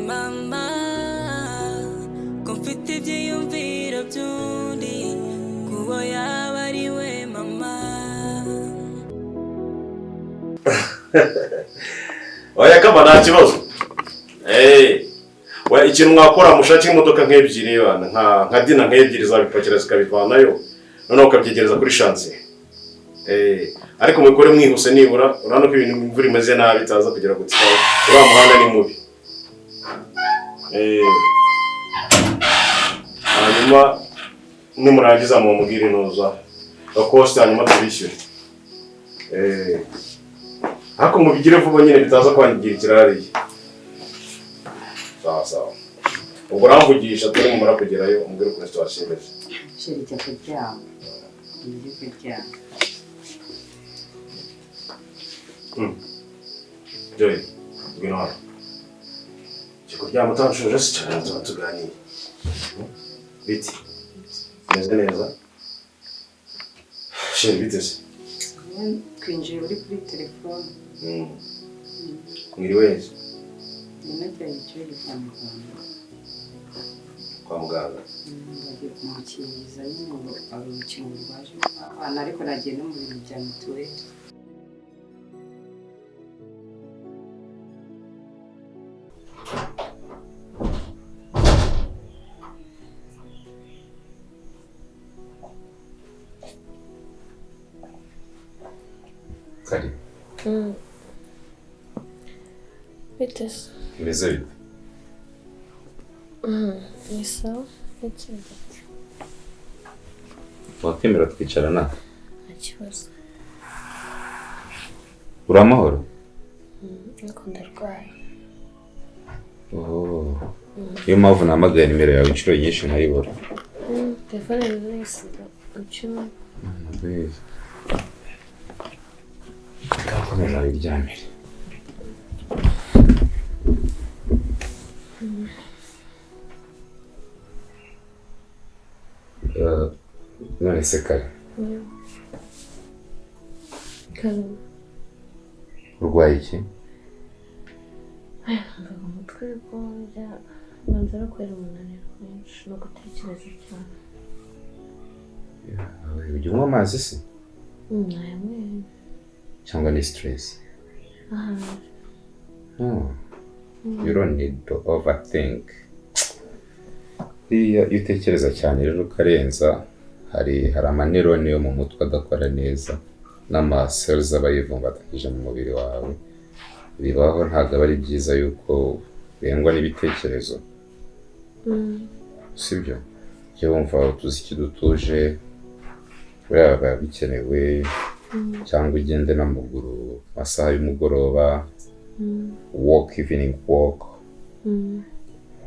mama Confite ibyiyumviro by'undi kubo yaba ari we mama Oya kama nta kibazo wa ikintu mwakora mushaki imodoka nk'ebyiri bana nka dina nk'ebyiri zabipakira zikabivanayo none ukabyegereza kuri chance ariko mukore mwihuse nibura urano ko ibintu imvura imeze nabi taza kugira gutsaho ura muhanda ni mubi hanyuma nimurangiza mu mugire noza bakosta hanyuma tubishyure hako mubigire vuba nyine bitaza kwangira ikirari sawa ubwo ramvugisha turi mu kugerayo umugire ko twashimije sheri cyo kuryama ndi kuryama Joy ngino kuryama tanshuje cyane tuganira biti neza sheri bitese kwinjira uri kuri telefone mwiri wese Ninajya icyo kwa muganga bagiye kumukingiza nyine ngo ari urukingo rwaje abana ariko nagiye no mu bintu bya mituweli Kari. Bites. Meze bite? Ni sawa. Wakemera twicarana? Nta kibazo. Uri amahoro? Ariko ndarwaye. Iyo mpamvu nahamagaye nimero yawe inshuro nyinshi nkayibura. Telefone nisiga ucyuma. Nziza. Kakomeza wiryamire. None se Kari. Kari. Urwaye iki? Umutwe w'ibya manzara kwera umunaniro mwinshi no gutekereza cyane. Ujya unywa amazi se? Nayamwe. Cyangwa ni stress? No. You don't need to overthink. Iyo utekereza cyane rero ukarenza hari amanironi yo mu mutwe adakora neza n'amacells aba yivumbatanyije mu mubiri wawe. Bibaho ntabwo ari byiza yuko urengwa n'ibitekerezo. Sibyo? Iyo wumva tuzi kidutuje uraba bikenewe cyangwa ugende n'amaguru masaha y'umugoroba walk, evening walk.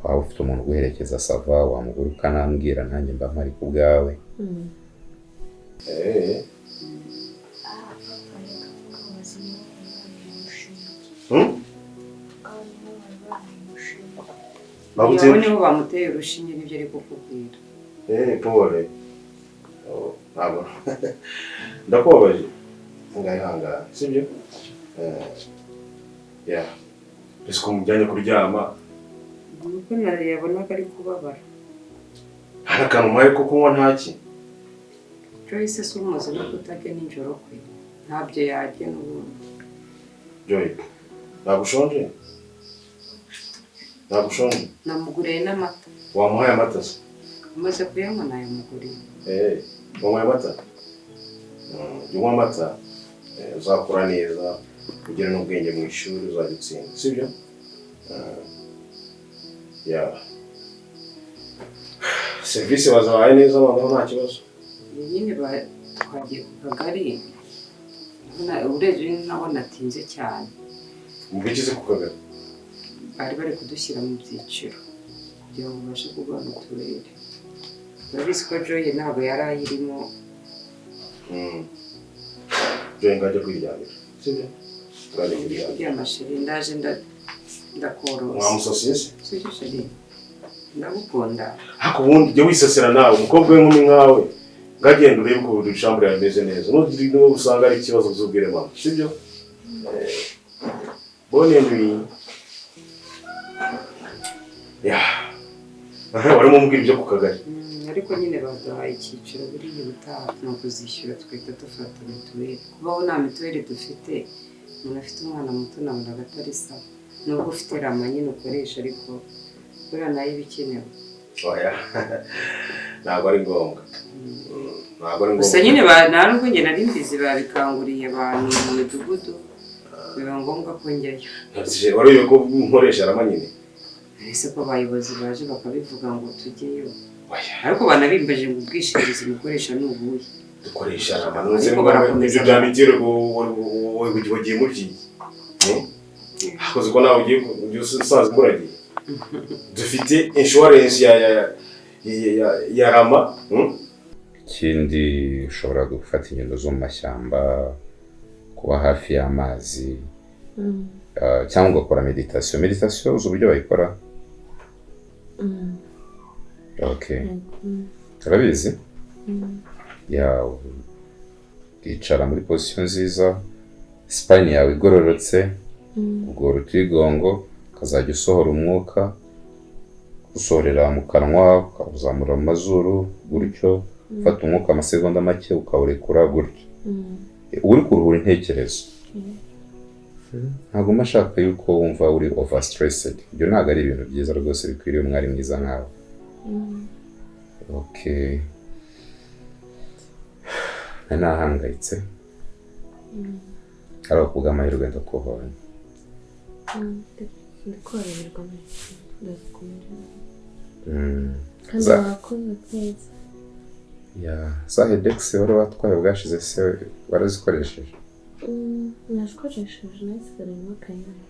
Waba ufite umuntu guherekeza sava wamugura ukanambwira nanjye mba mpari ku bwawe. Yabo nibo bamuteye urushinge n'ibyo ari kukubwira. Pole. Ntabwo ndakubabaje ngayihangana sibyo? Ese ko mujyanye kuryama nuko yabonaga ari kubabara. hari akantu mpaye ko kunywa ntaki? Joyce se umuze no kutarya nijoro kwe ntabyo yarya n'ubundi. Joy nagushonje? Namuguriye n'amata. Wamuhaye amata se? Umaze kuyanywa nayo muguriye. Wamuhaye amata? Unywa amata uzakura neza ugire n'ubwenge mu ishuri uzajya utsinda sibyo? Service bazabaye neza noneho nta kibazo. Nyine twagiye ku kagari. Urebye naho natinze cyane. Mubikize ku kagari? Bari kudushyira mu byiciro kugira ngo babashe kugabana uturere. Urabizi ko Joy ntabwo yari ayirimo. Joy ngajya kwiryamira sibyo? Ngajya kwiryamira. Kuryama sheri ndaje ndakoroza. Mwamusasiye se? Sibyo sheri. Ndagukunda. Hako ubundi jya wisasira nawe umukobwa w'inkumi nkawe ngagenda urebe ko buri chambre yameze neza. N'ugira no usanga ari ikibazo uzubwire mama sibyo? Bonne nuit. ya warimo mubwira ibyo ku kagari ariko nyine baduhaye icyiciro buriya ubutaha ni ukuzishyura twahita dufata mituweli kubaho nta mituweli dufite umuntu afite umwana muto nabonaga atari sawa nubwo ufite rama nyine ukoresha ariko buriya nayo iba ikenewe oya ntabwo ari ngombwa gusa nyine ntabwo njye nari mbizi babikanguriye abantu mu midugudu biba ngombwa ko njyayo wari uyobewe ko nkoresha rama nyine ese ko abayobozi baje bakabivuga ngo tujyeyo ariko banabimbaje ngo ubwishingizi mukoresha ni ubuhe dukoresha rama none ibyo bya mitiweli ugiye mubyiye akoze ko nawe ugiye usanzwe muragiye dufite insurance ya rama ikindi ushobora gufata ingendo zo mu mashyamba kuba hafi y'amazi cyangwa ugakora meditasiyo uzi uburyo bayikora turabizi ukicara muri position nziza spine yawe igororotse ugora utwigongo ukazajya usohora umwuka usohorera mu kanwa ukawuzamura mu mazuru gutyo ufata umwuka amasegonda make ukawurekura gutyo uri kuruhura intekerezo ntabwo mashaka yuko wumva uri over stressed ibyo ntabwo ari ibintu byiza rwose bikwiriye umwari mwiza nkawe nahangayitse hari abakobwa amahirwe ndakubonye ndikoroherwa kandi wakoze neza za hedex wari watwaye bwashize se warazikoresheje nazikoresheje nasigaranye akanyana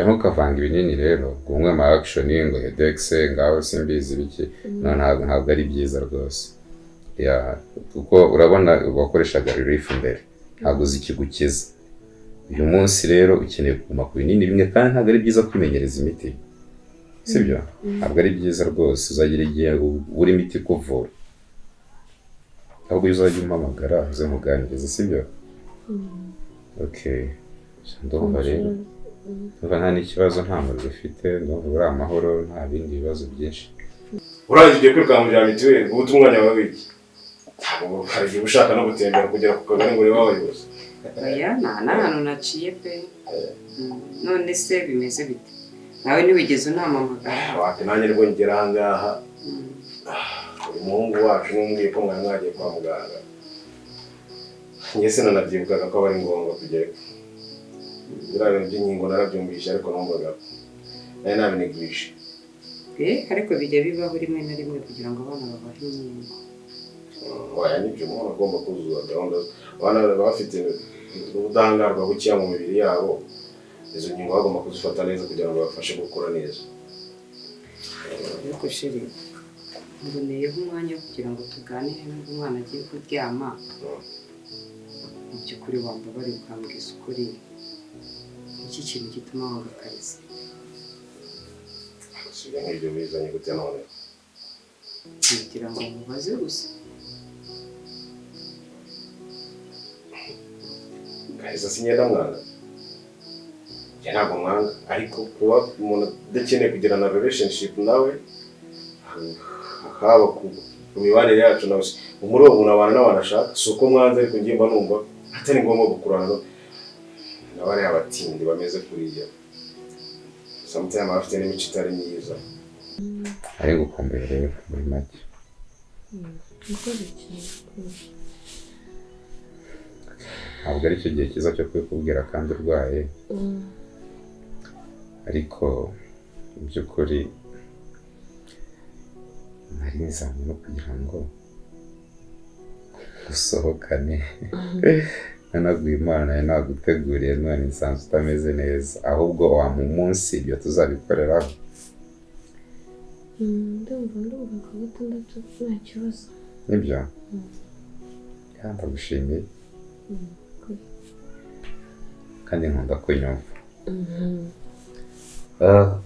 ntukavanga ibinini rero kumwe ama action ngo hedex ngaho simbizi biki ntabwo ari byiza rwose kuko urabona wakoreshaga relief mbere ntabwo uzi ikigukiza uyu munsi rero ukeneye kuguma ku binini bimwe kandi ntabwo ari byiza kwimenyereza imiti sibyo ntabwo ari byiza rwose uzagira igihe uri imiti kuvura ahubwo uzajya umpamagara uze nkuganiriza sibyo ndumva rero nta n'ikibazo nta muriro ufite ndumva uri amahoro nta bindi bibazo byinshi urangije kwirukanka bya mituweli ubu umwanya wawe w'iki ntabwo hari igihe ushaka no gutembera kugera ku kagari ngo urebe abayobozi oya nta n'ahantu naciye pe none se bimeze bite nawe ntiwigeze unampamagara wate nanjye rwo ngera aha ngaha uyu muhungu wacu n'umbwiye ko mwari mwagiye kwa muganga njye sinanabyibukaga ko aba ari ngombwa kugera biriya bintu by'inkingo narabyumvishe ariko numvaga nari nabinigwishe ariko bijya bibaho rimwe na rimwe kugira ngo abana babahe inkingo waya nibyo umuntu agomba kuzuza gahunda abana baba bafite ubudahangarwa bukeya mu mibiri yabo izo nkingo bagomba kuzifata neza kugira ngo babafashe gukura neza ariko sheri mboneyeho umwanya wo kugira ngo tuganire n'ubwo umwana agiye kuryama mu by'ukuri wambabariye ukambwiza ukuri iki kintu gituma wanga KALIZA sibyo nk'ibyo bizanye gute none kugira ngo mubaze gusa KALIZA sinyenda mwana njye ntabwo mwanga ariko kuba umuntu adakeneye kugirana relationship nawe haba ku mibanire yacu nawe muri uwo muntu abana n'abantu ashaka si uko mwanze ariko njye mba numva atari ngombwa gukurana n'abari abatindi bameze kuriya sometimes bafite n'imico itari myiza ari gukomera rero muri make ntabwo ari cyo gihe cyiza cyo kubikubwira kandi urwaye ariko mu by'ukuri nari nizanye no kugira ngo gusohokane nanaguye Imana naguteguriye none nsanzwe utameze neza ahubwo mu munsi ibyo tuzabikoreraho ndumva ku gatandatu nta kibazo nibyo ndagushimiye kandi nkunda kunyumva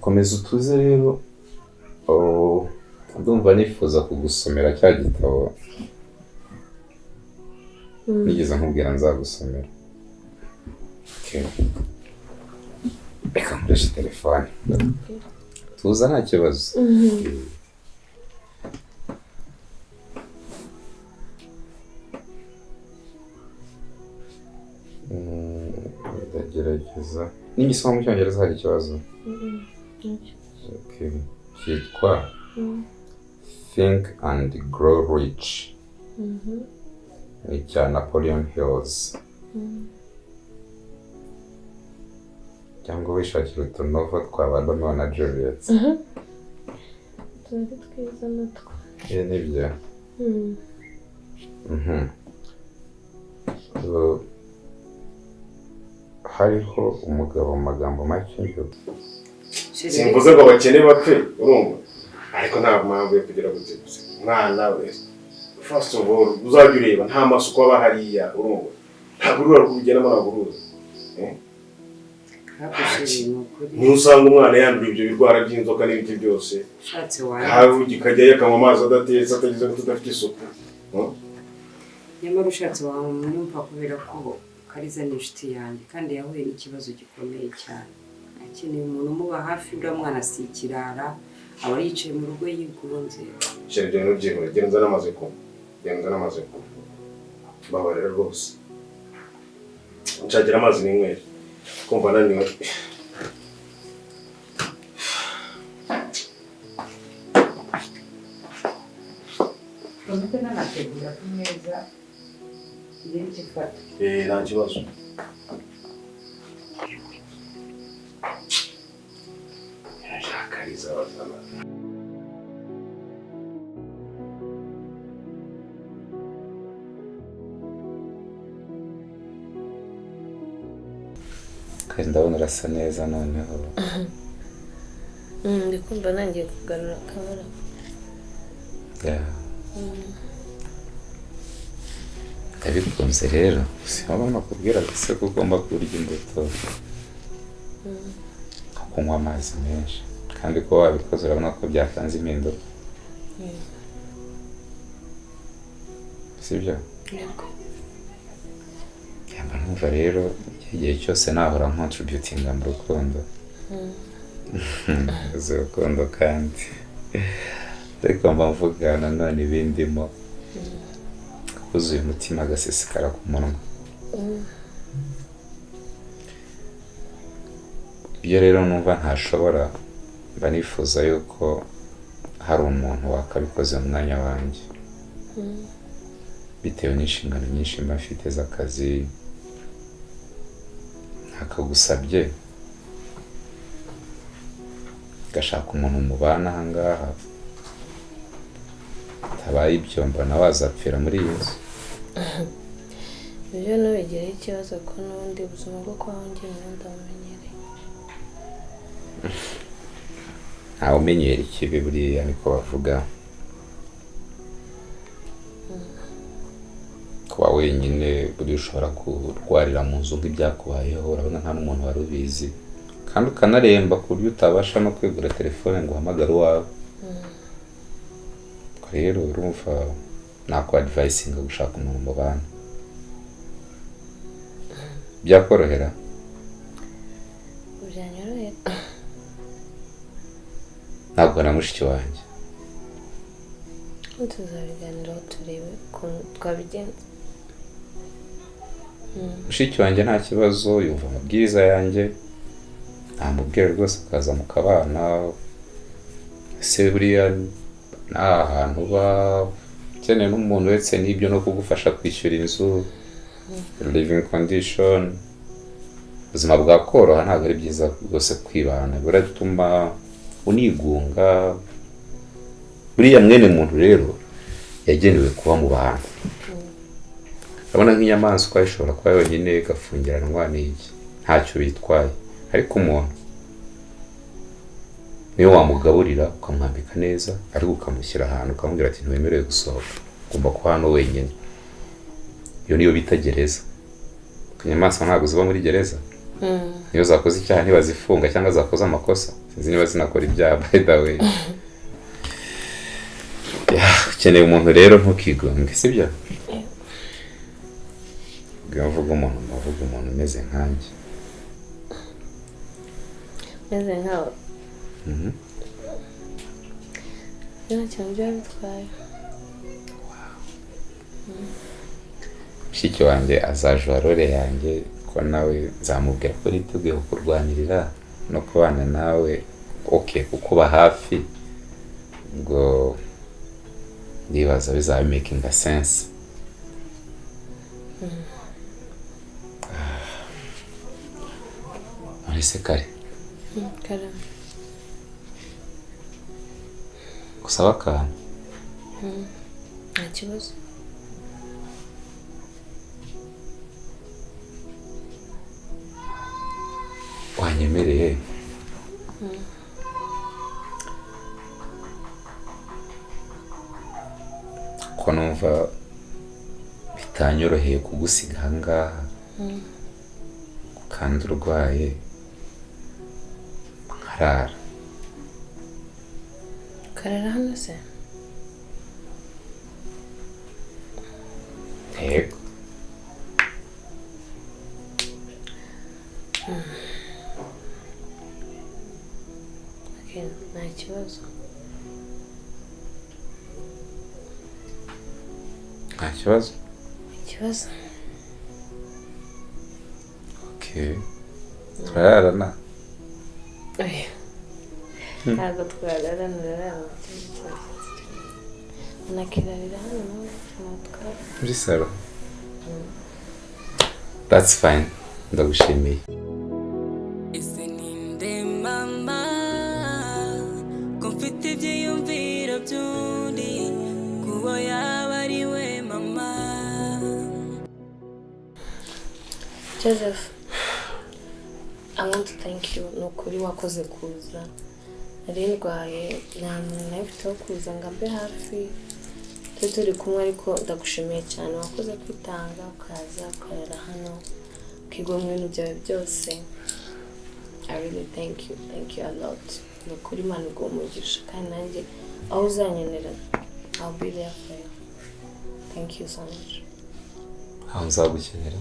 komeza utuze rero ndumva nifuza kugusomera cya gitabo nigeze nkubwira nzagusomera reka gukoresha telefone tuza nta kibazo ndagerageza n'igisoma mu cyongereza hari ikibazo okay cyitwa Think and Grow Rich ni cya Napoleon Hills cyangwa wishakira utunova twa Romeo na Juliet turi twiza natwo nibyo hariho umugabo mu magambo make simvuze ngo abakene bapfe urumva ariko nta mpamvu yo kugira ngo tiguze mwana wese first of all uzajya ureba nta masuko aba hariya urumva ntabwo urura kubigenamo ntabwo urura niyo usanga umwana yandura ibyo birwara by'inzoka n'ibiti byose hawe ukajyayo akanywa amazi adatetse atagize ngo tudafite isuku nyamara ushatse wamwumva kubera ko Kaliza ni inshuti yanjye kandi yahuye n'ikibazo gikomeye cyane akeneye umuntu umuba hafi uriya mwana si ikirara aba yicaye mu rugo yigunze shere byo n'ubyihora genza n'amaze ku babarera rwose ncagira amazi n'inywera kumva naniwe komite n'anategura ku meza n'ikifata nta kibazo Kaliza bazana kandi ndabona urasa neza noneho ndi kumva nangiye kugarura akabara ndabikunze rero sinabona kubwira se ko ugomba kurya imbuto kunywa amazi menshi kandi ko wabikoze urabona ko byatanze impinduka sibyo yamba numva rero igihe cyose nahora contributinga mu rukundo urukundo kandi ariko mba mvuga nanone ibindimo kuzuye umutima agasesekara ku munwa ibyo rero numva ntashobora mba nifuza yuko hari umuntu wakabikoze mu mwanya wanjye bitewe n'inshingano nyinshi mba mfite z'akazi akagusabye gashaka umuntu mubana ahangaha tabaye ibyo mbona wazapfira muri iyi nzu ibyo ntubigireho ikibazo ko n'ubundi ubuzima bwo kubaho njye ndabumenyereye ntawe umenyera ikibi buriya niko bavuga kuba wenyine buri ushobora kurwarira mu nzu nk'ibyakubayeho urabona nta n'umuntu wari ubizi kandi ukanaremba ku buryo utabasha no kwegura telefone ngo uhamagare uwawe rero urumva nako advisinga gushaka umuntu mu bana byakorohera byanyorohera ntabwo na mushiki wanjye tuzabiganiraho turebe ukuntu twabigenza mushiki wanjye nta kibazo yumva amabwiriza yanjye ntamubwire rwose akaza mu kabana se buriya nta hantu uba ukeneye n'umuntu uretse n'ibyo no kugufasha kwishyura inzu living condition ubuzima bwakoroha ntabwo ari byiza rwose kwibana biratuma unigunga buriya mwene muntu rero yagenewe kuba mu bantu urabona nk'inyamaswa ishobora kuba yonyine igafungiranwa n'iki ntacyo bitwaye ariko umuntu niyo wamugaburira ukamwambika neza ariko ukamushyira ahantu ukamubwira ati ntiwemerewe gusohoka ugomba kuba hano wenyine iyo niyo bita gereza inyamaswa ntabwo ziba muri gereza niyo zakoze icyaha ntibazifunga cyangwa zakoze amakosa sinzi niba zinakora ibyaha by the way ukeneye umuntu rero ntukigunge sibyo mvuga umuntu umeze nkanjye meze nkawe Mhm. nta kintu byaba bitwaye. Mushiki wanjye azaje role yanjye ko nawe nzamubwira ko niteguye kukurwanirira no kubana nawe kukuba hafi ubwo ndibaza bizaba making a sense. Ese kare Karame. gusaba akantu Nta kibazo. wanyemereye ko numva bitanyoroheye kugusiga ahangaha kandi urwaye nkarara. Karara hano se? Yego. Okay, nta kibazo. Nta kibazo. Ikibazo? Okay. Turararana. Oya. Ntabwo twararana rero. Nakirarira hano nawe natwara. Muri salo. That's fine. Ndagushimiye. Ese ninde mama ko mfite ibyiyumviro by'undi kubo yaba ari we mama. Joseph, I want to thank you. Nukuri wakoze kuza. Nari ndwaye nta muntu nafite wo kuza ngo ambe hafi. Turi kumwe ariko ndagushimiye cyane wakoze kwitanga ukaza ukarara hano ukigwa mu bintu byawe byose. I really thank you a lot. Nukuri Imana igumugisha kandi nanjye aho uzanyenera I'll be there for you. Thank you so much. Aho nzagukenera.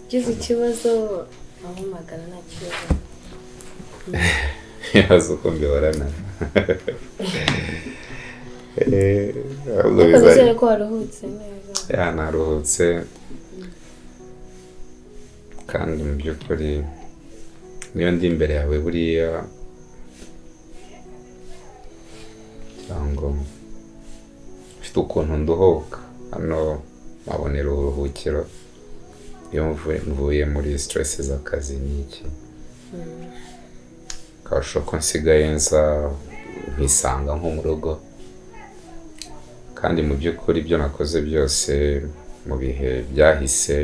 Gize ikibazo aho magana nta kibazo. Yazo ko mbibarana. Ukoze ko waruhutse neza. Ya naruhutse. Kandi mu by'ukuri niyo ndi imbere yawe buriya cyangwa mfite ukuntu nduhuka hano mabonera uburuhukiro iyo mvuye muri stress z'akazi n'iki karusho ko nsigaye nza nkisanga nko mu rugo kandi mu by'ukuri ibyo nakoze byose mu bihe byahise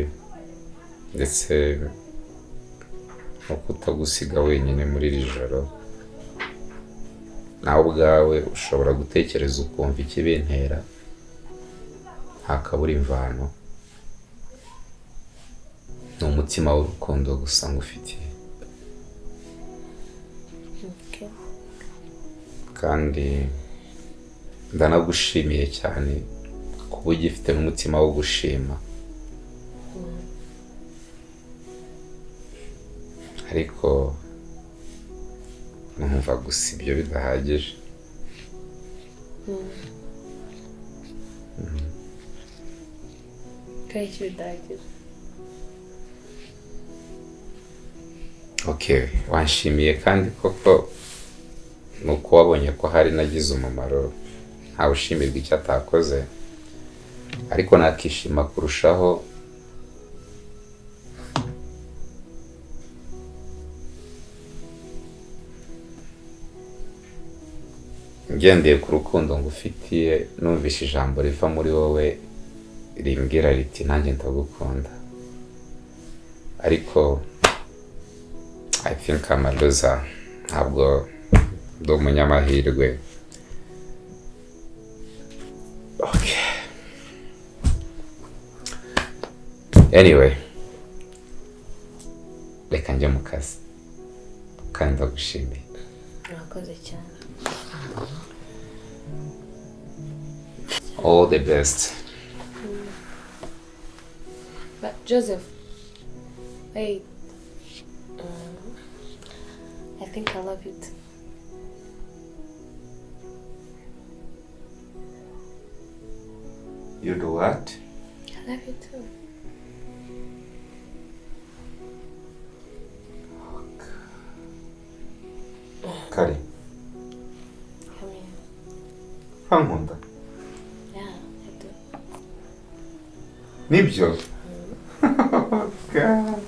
ndetse no kutagusiga wenyine muri iri joro nawe ubwawe ushobora gutekereza ukumva ikibintera ntakabura imvano ni umutima w'urukundo gusa ngufitiye kandi ndanagushimiye cyane kuba ugifite n'umutima wo gushima ariko numva gusa ibyo bidahagije Kayiki bidahagije. Okay, wanshimiye kandi koko nuko wabonye ko hari nagize umumaro ntawe ushimirwa icyo atakoze ariko nakishima kurushaho ngendeye ku rukundo ngufitiye numvishe ijambo riva muri wowe rimbwira riti nanjye ndagukunda ariko I think I'm a loser ntabwo ndi umunyamahirwe. Okay. Anyway, reka njye mu kazi kandi ndagushimiye. Murakoze cyane. All the best. But Joseph, wait. think I love it. You do what? I love you too. Kari, Come here. urankunda? Yeah, I do. Nibyo? God.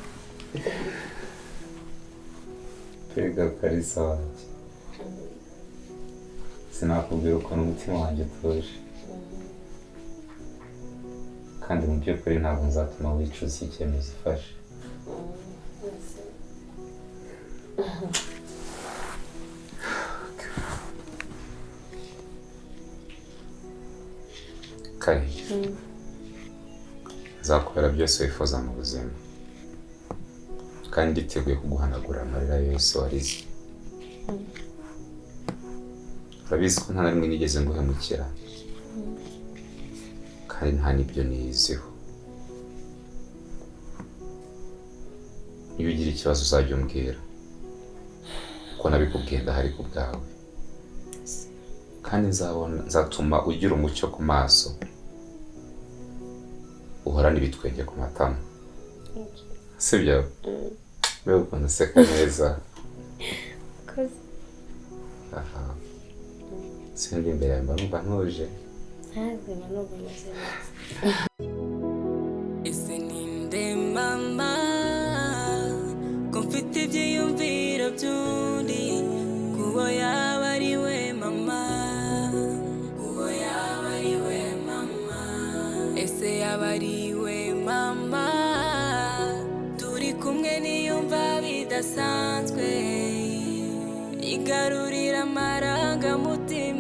Twega Kalisa wanjye. Sinakubwira ukuntu umutima wanjye utuje. Kandi mu by'ukuri ntabwo nzatuma wicuza icyemezo ufashe. Kari, nzakorera byose wifuza mu buzima kandi nditeguye kuguhanagura amarira yose warize. Urabizi ko nta na rimwe nigeze nguhemukira kandi nta n'ibyo niyiziho. Iyo ugira ikibazo uzajya umbwira ko nabikubwiye ndahari ku bwawe kandi nzatuma ugira umucyo ku maso uhorana ibitwenge ku matama. Sibyo? Mbega ukuntu useka neza. Aha. Sindi imbere yawe mba numva ntuje. Mba numva meze neza. Ese ninde mama ko mfite ibyiyumviro by'undi kubo yaba ari we mama, kubo yaba ari we mama. Ese yaba ari we mama turi kumwe niyumva bidasanzwe igarurira amarangamutima